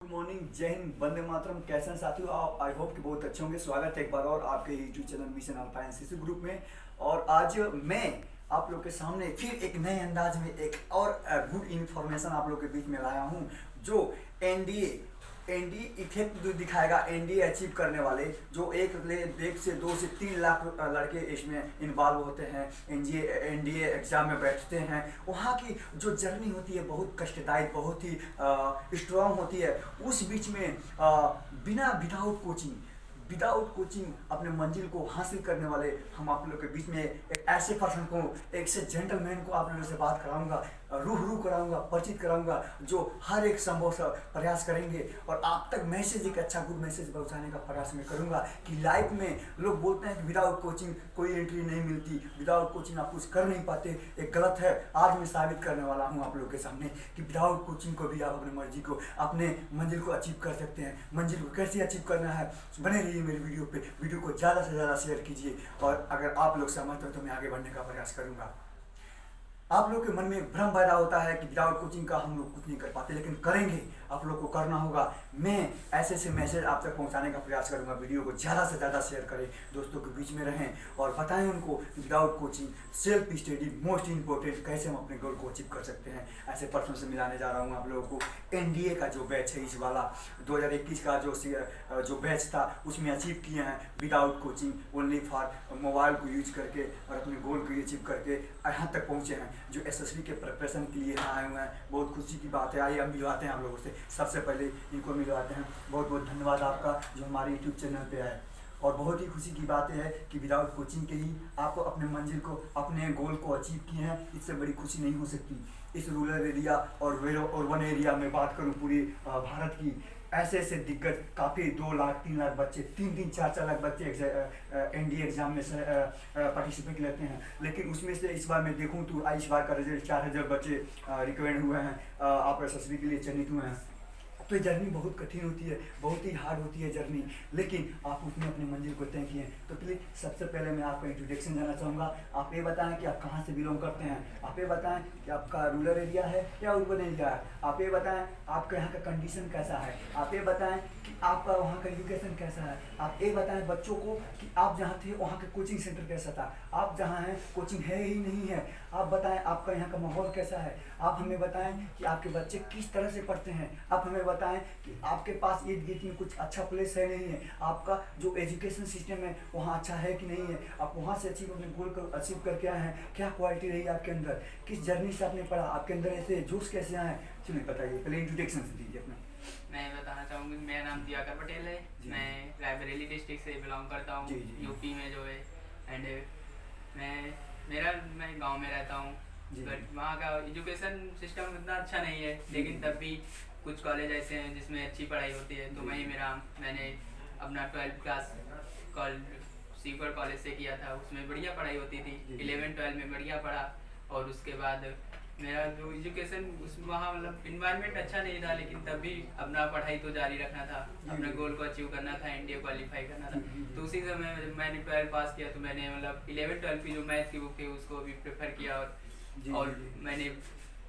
Good morning, जय हिंद, वंदे मातरम। कैसे हैं साथियों आप? आई होप कि बहुत अच्छे होंगे। स्वागत है एक बार और आपके YouTube channel mission alpha NCC group में। और आज मैं आप लोग के सामने फिर एक नए अंदाज में एक और गुड इन्फॉर्मेशन आप लोग के बीच में लाया हूं, जो एनडीए इफेक्ट जो दिखाएगा। एनडीए अचीव करने वाले जो एक से 2 से 3 लाख लड़के इसमें इन्वॉल्व होते हैं, एनडीए एग्जाम में बैठते हैं। वहाँ की जो जर्नी होती है बहुत कष्टदायी, बहुत ही स्ट्रांग होती है। उस बीच में विदाउट कोचिंग अपने मंजिल को हासिल करने वाले हम आप लोग के बीच में एक ऐसे पर्सन को, एक से जेंटलमैन को आप लोगों से बात कराऊंगा, रूबरू कराऊंगा, परिचित कराऊंगा, जो हर एक संभव प्रयास करेंगे और आप तक मैसेज, एक अच्छा गुड मैसेज पहुंचाने का प्रयास मैं करूंगा। कि लाइफ में लोग बोलते हैं कि विदाउट कोचिंग कोई एंट्री नहीं मिलती, विदाउट कोचिंग आप कुछ कर नहीं पाते, एक गलत है। आज मैं साबित करने वाला हूं आप लोग के सामने कि विदाउट कोचिंग को भी आप अपनी मर्जी को, अपने मंजिल को अचीव कर सकते हैं। मंजिल को कैसे अचीव करना है, बने रहिए मेरी वीडियो को ज़्यादा से ज़्यादा शेयर कीजिए। और अगर आप लोग सहमत हो तो मैं आगे बढ़ने का प्रयास करूंगा। आप लोग के मन में भ्रम पैदा होता है कि विदाउट कोचिंग का हम लोग कुछ नहीं कर पाते, लेकिन करेंगे। आप लोग को करना होगा। मैं ऐसे मैसेज आप तक पहुंचाने का प्रयास करूंगा। वीडियो को ज़्यादा से ज़्यादा शेयर करें, दोस्तों के बीच में रहें और बताएं उनको without coaching self study most important, कैसे हम अपने गोल को अचीव कर सकते हैं। ऐसे पर्सन से मिलाने जा रहा हूँ आप लोगों को। एनडीए का जो बैच है, इस वाला 2021 का जो बैच था, उसमें अचीव किए हैं without coaching, only for mobile को यूज करके और अपने गोल को अचीव करके यहाँ तक पहुँचे हैं। जो एसएसबी के प्रिपरेशन के लिए आए हुए हैं, बहुत खुशी की बात है। आइए हम मिलवाते हैं आप लोगों से। सबसे पहले इनको मिलवाते हैं। बहुत बहुत धन्यवाद आपका जो हमारे यूट्यूब चैनल पे आए। और बहुत ही खुशी की बात है कि विदाउट कोचिंग के ही आप अपने मंजिल को, अपने गोल को अचीव किए हैं। इससे बड़ी खुशी नहीं हो सकती। इस रूरल एरिया और अर्बन एरिया में बात करूं पूरे भारत की, ऐसे दिग्गज काफ़ी 2 लाख 3 लाख बच्चे, 3-4 लाख बच्चे एनडीए एग्जाम में पार्टिसिपेट लेते हैं। लेकिन उसमें से इस बार मैं देखूं तो इस बार का रिजल्ट 4000 बच्चे रिकमेंड हुए हैं, आप एसएसबी के लिए चयनित हुए हैं। तो ये जर्नी बहुत कठिन होती है, बहुत ही हार्ड होती है जर्नी, लेकिन आप उसमें अपनी मंजिल को तय किए। तो प्लीज़ सबसे पहले मैं आपका इंट्रोडक्शन देना चाहूँगा। आप ये बताएं कि आप कहाँ से बिलोंग करते हैं। आप ये बताएं कि आपका रूरल एरिया है या अर्बन एरिया है। आप ये बताएं आपके यहाँ का कंडीशन कैसा है। आप ये बताएं कि आपका वहाँ का एजुकेशन कैसा है। आप ये बताएं बच्चों को कि आप जहाँ थे वहाँ का कोचिंग सेंटर कैसा था। आप जहाँ हैं कोचिंग है ही नहीं है। आप बताएं आपका यहाँ का माहौल कैसा है। आप हमें बताएं कि आपके बच्चे किस तरह से पढ़ते हैं। आप हमें बताएं कि आपके पास इर्द गिर्द में कुछ अच्छा प्लेस है नहीं है। आपका जो एजुकेशन सिस्टम है वहाँ अच्छा है कि नहीं है। आप वहाँ से अचीव अपने गोल को अचीव करके आए हैं, क्या क्वालिटी रही आपके अंदर, किस जर्नी से आपने पढ़ा, आपके अंदर ऐसे जोश कैसे आए। चलिए बताइए, पहले इंट्रोडक्शन से दीजिए अपना। मैं बताना चाहूँगी, मेरा नाम दियाकर पटेल है। मैं रायबरेली डिस्ट्रिक्ट से बिलोंग करता हूँ, यूपी में जो है। एंड मैं गांव में रहता हूँ, बट वहाँ का एजुकेशन सिस्टम उतना अच्छा नहीं है। लेकिन तब भी कुछ कॉलेज ऐसे हैं जिसमें अच्छी पढ़ाई होती है। तो मैंने अपना 12th क्लास सीकर कॉलेज से किया था। उसमें बढ़िया पढ़ाई होती थी। 11-12 में बढ़िया पढ़ा। और उसके बाद मेरा जो एजुकेशन वहाँ मतलब इन्वायरमेंट अच्छा नहीं था, लेकिन तब भी अपना पढ़ाई तो जारी रखना था, अपने गोल को अचीव करना था, एनडीए क्वालिफाई करना था। तो उसी समय जब मैंने 12 पास किया तो मैंने मतलब 11-12 की जो मैथ की बुक थी उसको भी प्रेफर किया। और मैंने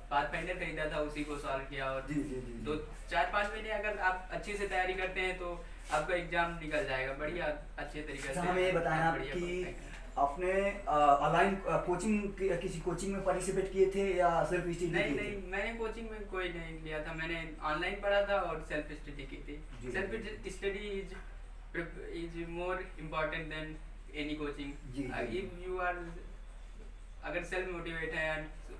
पाथफाइंडर खरीदा था, उसी को सॉल्व किया। और 4-5 महीने अगर आप अच्छे से तैयारी करते हैं तो आपका एग्जाम निकल जाएगा बढ़िया अच्छे तरीके से। हमें ये बताया कि आपने ऑनलाइन कोचिंग, किसी कोचिंग में पार्टिसिपेट किए थे या सेल्फ स्टडी? नहीं, मैंने कोचिंग में कोई नहीं लिया था। मैंने ऑनलाइन पढ़ा था और सेल्फ स्टडी की थी। Self study is more important than any coaching. If you are अगर सेल्फ मोटिवेट है,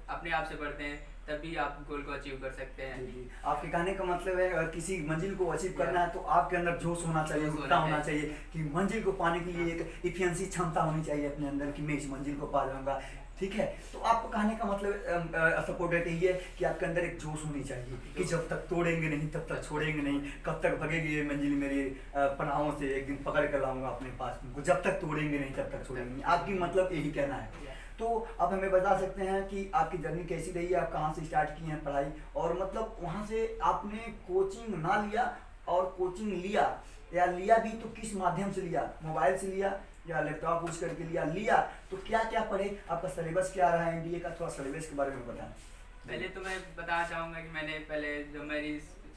अपने आप से पढ़ते हैं, तभी आप गोल को अचीव कर सकते हैं। आपके कहने का मतलब है अगर किसी मंजिल को अचीव करना है तो आपके अंदर जोश होना चाहिए, उत्साह होना चाहिए कि मंजिल को पाने के लिए एक इफिशिएंसी क्षमता होनी चाहिए अपने अंदर कि मैं इस मंजिल को पा जाऊंगा। ठीक है, तो आपको कहने का मतलब सपोर्ट यही है कि आपके अंदर एक जोश होनी चाहिए कि जब तक तोड़ेंगे नहीं तब तक छोड़ेंगे नहीं। कब तक भगेगी ये मंजिल मेरी पनाहों से, एक दिन पकड़ कर लाऊंगा अपने पास उनको। जब तक तोड़ेंगे नहीं तब तक छोड़ेंगे नहीं। आपकी मतलब यही कहना है। तो आप हमें बता सकते हैं कि आपकी जर्नी कैसी रही है, आप कहाँ से स्टार्ट किए हैं पढ़ाई, और मतलब वहाँ से आपने कोचिंग ना लिया और कोचिंग लिया, या लिया भी तो किस माध्यम से लिया, मोबाइल से लिया या लैपटॉप यूज करके लिया तो क्या क्या पढ़े, आपका सिलेबस क्या रहा है एनडीए का, थोड़ा सिलेबस के बारे में बताएं। पहले तो मैं बताना चाहूँगा कि मैंने पहले जो मेरी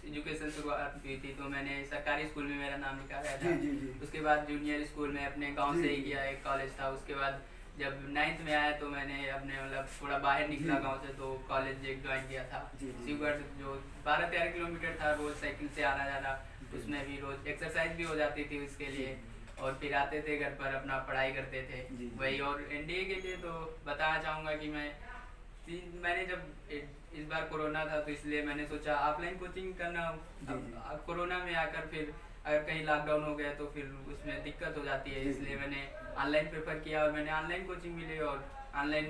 एजुकेशन शुरुआत हुई थी तो मैंने सरकारी स्कूल में मेरा नाम लिखाया जी था। जी जी उसके बाद जूनियर स्कूल में अपने गांव जी, से ही जी। किया, एक कॉलेज था। उसके बाद जब 9th में आया तो मैंने अपने मतलब थोड़ा बाहर निकला जी। गांव से, तो कॉलेज एक ज्वाइन किया था जी, जी। शिवगढ़, जो 12-13 किलोमीटर था, रोज साइकिल से आना जाना। जी। उसमें भी रोज एक्सरसाइज भी हो जाती थी उसके लिए, और फिर आते थे घर पर अपना पढ़ाई करते थे जी, जी। वही। और एनडीए के लिए तो बताना चाहूँगा कि मैंने जब इस बार कोरोना था तो इसलिए मैंने सोचा ऑफलाइन कोचिंग करना। जी, जी। अब कोरोना में आकर फिर अगर कहीं लॉकडाउन हो गया तो फिर उसमें दिक्कत हो जाती है, जी, इसलिए जी। मैंने ऑनलाइन प्रेफर किया और मैंने ऑनलाइन कोचिंग भी ली और ऑनलाइन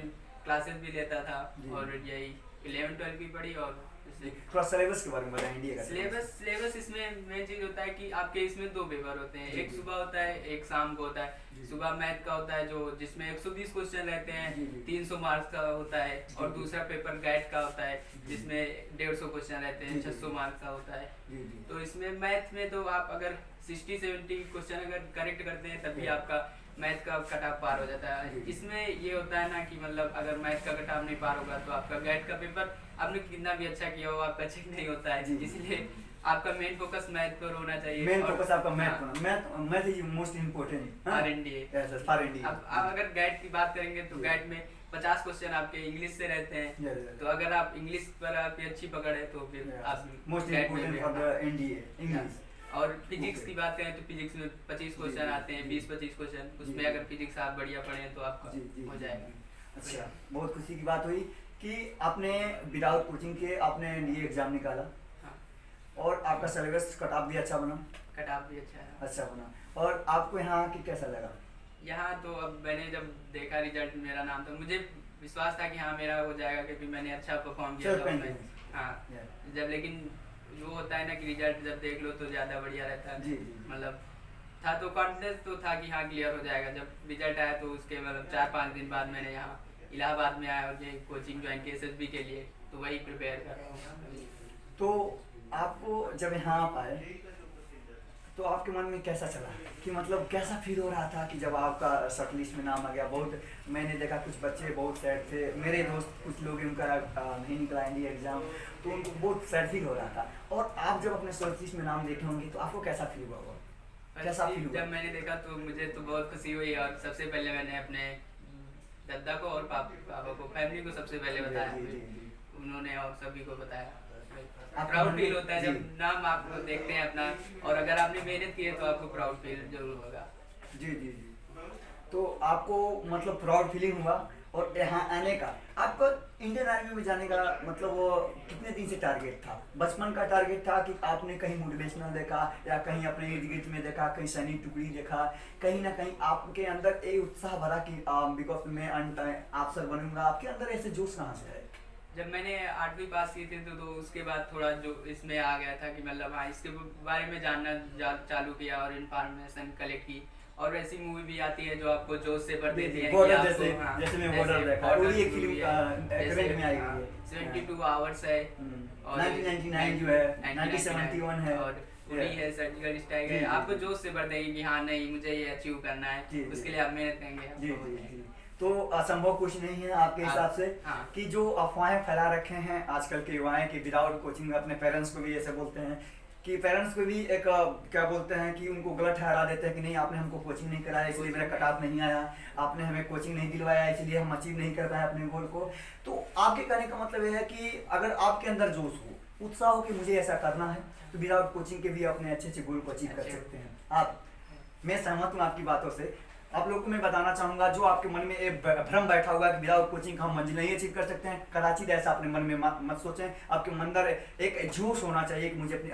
क्लासेस भी लेता था। जी। और यही 11-12 भी पढ़ी। और थोड़ा सिलेबस के बारे में बताएं इंडिया का सिलेबस इसमें मेन चीज होता है कि आपके इसमें 2 पेपर होते हैं, जी, एक जी। सुबह होता है, एक शाम को होता है। जी। सुबह मैथ का होता है जो जिसमें 120 क्वेश्चन रहते हैं, जी, जी। 300 मार्क्स का होता है। जी, और जी। दूसरा पेपर गाइड का होता है जी। जिसमें 150 क्वेश्चन रहते हैं, जी, जी। 600 मार्क्स का होता है। जी जी तो इसमें मैथ में तो आप अगर 60-70 क्वेश्चन अगर करेक्ट करते हैं तभी जी। आपका मैथ का कट ऑफ पार हो जाता जी, है। जी। इसमें ये होता है ना कि मतलब अगर मैथ का कट ऑफ नहीं पार होगा तो आपका गाइड का पेपर आपने कितना भी अच्छा किया हो आपका चेक नहीं होता जी, है। जी। इसलिए आपका मेन फोकस मैथ पर होना चाहिए। मेन और- फोकस आपका मैथ हाँ, होना, मैथ इज मोस्ट इम्पोर्टेंट और एनडीए। For India. अब आप अगर गाइड की बात करेंगे तो जी। गाइड में 50 क्वेश्चन आपके इंग्लिश से रहते हैं। Yes, yes. तो अगर आप इंग्लिश पर आपकी अच्छी पकड़ है तो फिर आप मोस्ट guide में इम्पोर्टेंट भी- फॉर द इंडिया इंग्लिश। और फिजिक्स Okay. की बात करें तो फिजिक्स में 25 जी, क्वेश्चन जी, आते हैं, जी। 20-25 क्वेश्चन। उसमें जी, अगर जी। फिजिक्स आप बढ़िया पढ़ें तो आपका जी जी हो जी, जाएगा। जी। अच्छा, बहुत खुशी की बात हुई कि आपने विदाउट कोचिंग के आपने एनडीए एग्जाम निकाला हाँ, और आपका सिलेबस कट ऑफ भी अच्छा बना। कट ऑफ भी अच्छा है। अच्छा बना। और आपको यहाँ की कैसा लगा? यहाँ तो अब मैंने जब देखा रिजल्ट, मेरा नाम तो मुझे विश्वास था कि हाँ मेरा हो जाएगा क्योंकि मैंने अच्छा परफॉर्म किया था उसमें। Self-confidence. हाँ, Yeah. जब लेकिन जो होता है ना कि रिजल्ट जब देख लो तो ज़्यादा बढ़िया रहता है। जी, जी। मतलब था तो कॉन्फिडेंस तो था कि हाँ क्लियर हो जाएगा। जब रिजल्ट आया तो उसके मतलब 4-5 दिन बाद मैंने यहाँ इलाहाबाद में आया और ये कोचिंग ज्वाइन की एसएसबी के लिए, तो वही प्रिपेयर कर रहा हूँ। तो आपको जब यहाँ आप आए तो आपके मन में कैसा चला कि मतलब कैसा फील हो रहा था कि जब आपका शॉर्ट लिस्ट में नाम आ गया? बहुत मैंने देखा कुछ बच्चे बहुत सैड थे, मेरे दोस्त कुछ लोग उनका नहीं निकला इंडिया एग्जाम, तो उनको बहुत सैड फील हो रहा था। और आप जब अपने शॉर्ट लिस्ट में नाम देखे होंगे तो आपको कैसा फील हुआ होगा? कैसा फील हुआ? जब मैंने देखा तो मुझे तो बहुत खुशी हुई। और सबसे पहले मैंने अपने दादा को और पापा को, फैमिली को सबसे पहले बताया। जी, जी, जी। उन्होंने और सभी को बताया। आपको प्राउड मन में- फील होता है जब जी। नाम आप देखते हैं अपना, और अगर आपने मेहनत की है तो आपको प्राउड फील जरूर होगा। जी जी जी। तो आपको मतलब प्राउड फीलिंग हुआ। और यहाँ आने का आपको इंडियन आर्मी में जाने का मतलब वो कितने दिन से टारगेट था? बचपन का टारगेट था कि आपने कहीं मोटिवेशनल देखा या कहीं अपने इर्द गिर्द में देखा, कहीं सैनिक टुकड़ी देखा, कहीं ना कहीं आपके अंदर एक उत्साह भरा कि बिकॉज मैं अफसर बनूंगा? आपके अंदर ऐसे जोश कहाँ से है? जब मैंने 8वीं पास की थी तो उसके बाद थोड़ा जो इसमें आ गया था कि मतलब हाँ इसके बारे में जानना चालू किया और इन्फॉर्मेशन कलेक्ट की। और ऐसी मूवी भी आती है जो आपको जोश से भर देती है कि बॉर्डर आपको- जैसे हाँ, जैसे मैं बॉर्डर देखा, वो भी एक फिल्म करंट में आई हुई है। 72 आवर्स है। और 1999 जो है, 1971 है। और उड़ी है, सर्जिकल स्ट्राइक जी, है। जी, आपको जी। जोश से भर देगी कि हाँ नहीं मुझे ये अचीव करना है, जी, जी। उसके लिए आप मेहनत करेंगे जी आपको हो जी जाएगा। जी। तो असंभव कुछ नहीं है आपके हिसाब से हाँ। कि जो अफवाहें फैला रखे हैं आजकल के युवाएं कि विदाउट कोचिंग में अपने पेरेंट्स को भी ऐसे बोलते हैं कि पेरेंट्स को भी एक क्या बोलते हैं कि उनको गलत ठहरा देते हैं कि नहीं आपने हमको कोचिंग नहीं कराया इसलिए मेरा कट ऑफ नहीं आया, आपने हमें कोचिंग नहीं दिलवाया इसलिए हम अचीव नहीं कर पाए अपने गोल को। तो आपके कहने का मतलब यह है कि अगर आपके अंदर जोश हो, उत्साह हो कि मुझे ऐसा करना है, तो विदाउट कोचिंग के भी अपने अच्छे अच्छे गोल को अचीव कर सकते हैं आप। मैं सहमत हूँ आपकी बातों से। आप लोगों को मैं बताना चाहूंगा जो आपके मन में एक भ्रम बैठा हुआ है कि विदाउट कोचिंग हम मंजिल नहीं अचीव कर सकते हैं, कदाचित ऐसा अपने मन में मत सोचें। आपके अंदर एक जोश होना चाहिए कि मुझे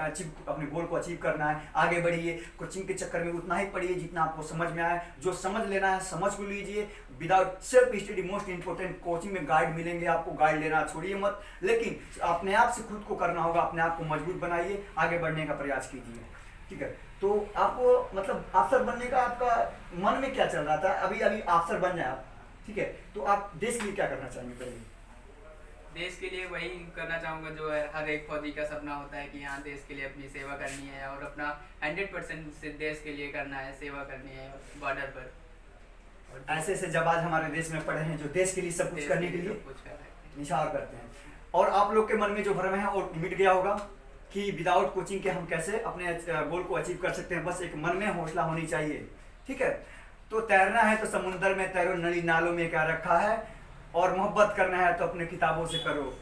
अपने गोल को अचीव करना है, आगे बढ़िए। कोचिंग के चक्कर में उतना ही पढ़िए जितना आपको समझ में आए, जो समझ लेना है समझ को लीजिए। Without self study most important, coaching में गाइड मिलेंगे आपको, गाइड लेना छोड़िए मत, लेकिन अपने आप से खुद को करना होगा, अपने आप को मजबूत बनाइए, आगे बढ़ने का प्रयास कीजिए। ठीक है, तो आपको मतलब अफसर बनने का आपका मन में क्या चल रहा था? अभी अभी अफसर बन जाए आप, ठीक है, तो आप देश के लिए क्या करना चाहेंगे? पहले देश के लिए वही करना चाहूँगा जो हर एक फौजी का सपना होता है कि यहाँ देश के लिए अपनी सेवा करनी है और अपना 100% से देश के लिए करना है, सेवा करनी है बॉर्डर पर। और ऐसे ऐसे जवान हमारे देश में पड़े हैं जो देश के लिए सब कुछ देश करने के लिए सब कुछ कर रहे हैं। निशार करते हैं। और आप लोग के मन में जो भ्रम है वो मिट गया होगा, कि विदाउट कोचिंग के हम कैसे अपने गोल को अचीव कर सकते हैं। बस एक मन में हौसला होनी चाहिए, ठीक है। तो तैरना है तो समुंदर में तैरो, नदी नालों में क्या रखा है, और मोहब्बत करना है तो अपने किताबों से करो,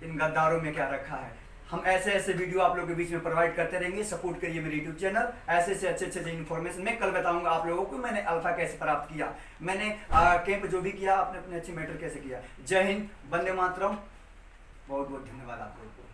इन गद्दारों में क्या रखा है। हम ऐसे ऐसे वीडियो आप लोगों के बीच में प्रोवाइड करते रहेंगे। सपोर्ट करिए मेरे यूट्यूब चैनल। ऐसे से अच्छे अच्छे इन्फॉर्मेशन मैं कल बताऊंगा आप लोगों को मैंने अल्फा कैसे प्राप्त किया, मैंने कैंप जो भी किया अपने अपने अच्छे मैटर कैसे किया। जय हिंद, वंदे मातरम, बहुत बहुत धन्यवाद आप लोगों को।